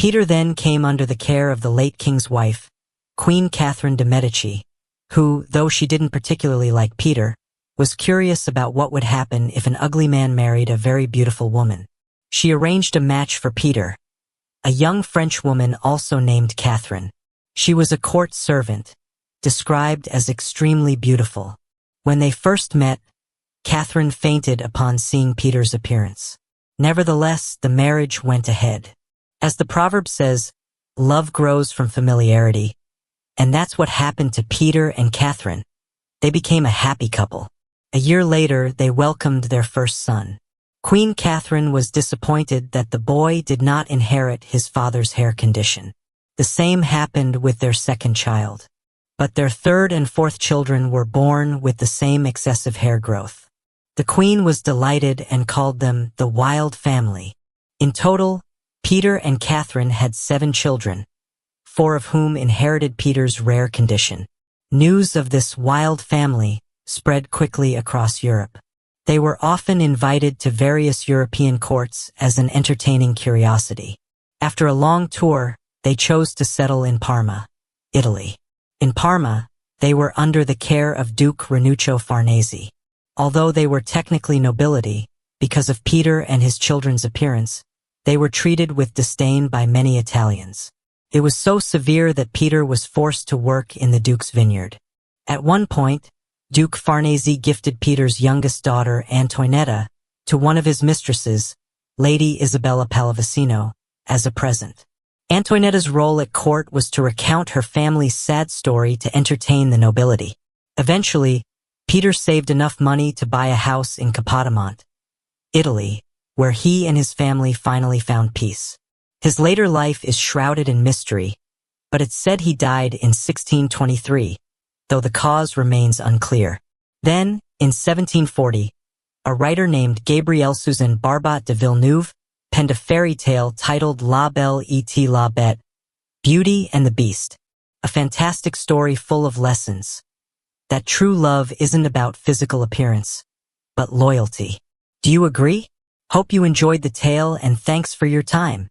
Peter then came under the care of the late king's wife, Queen Catherine de' Medici, who, though she didn't particularly like Peter, was curious about what would happen if an ugly man married a very beautiful woman. She arranged a match for Peter, a young French woman also named Catherine. She was a court servant, described as extremely beautiful. When they first met, Catherine fainted upon seeing Peter's appearance. Nevertheless, the marriage went ahead. As the proverb says, love grows from familiarity, and that's what happened to Peter and Catherine. They became a happy couple. A year later, they welcomed their first son. Queen Catherine was disappointed that the boy did not inherit his father's hair condition. The same happened with their second child. But their third and fourth children were born with the same excessive hair growth. The queen was delighted and called them the Wild Family. In total, Peter and Catherine had 7 children, 4 of whom inherited Peter's rare condition. News of this wild family spread quickly across Europe. They were often invited to various European courts as an entertaining curiosity. After a long tour, they chose to settle in Parma, Italy. In Parma, they were under the care of Duke Ranuccio Farnese. Although they were technically nobility, because of Peter and his children's appearance, they were treated with disdain by many Italians. It was so severe that Peter was forced to work in the Duke's vineyard. At one point, Duke Farnese gifted Peter's youngest daughter, Antoinetta, to one of his mistresses, Lady Isabella Pallavicino, as a present. Antoinetta's role at court was to recount her family's sad story to entertain the nobility. Eventually, Peter saved enough money to buy a house in Capodimonte, Italy, where he and his family finally found peace. His later life is shrouded in mystery, but it's said he died in 1623, though the cause remains unclear. Then, in 1740, a writer named Gabriel Suzanne Barbat de Villeneuve penned a fairy tale titled La Belle et la Bête, Beauty and the Beast, a fantastic story full of lessons. That true love isn't about physical appearance, but loyalty. Do you agree? Hope you enjoyed the tale and thanks for your time.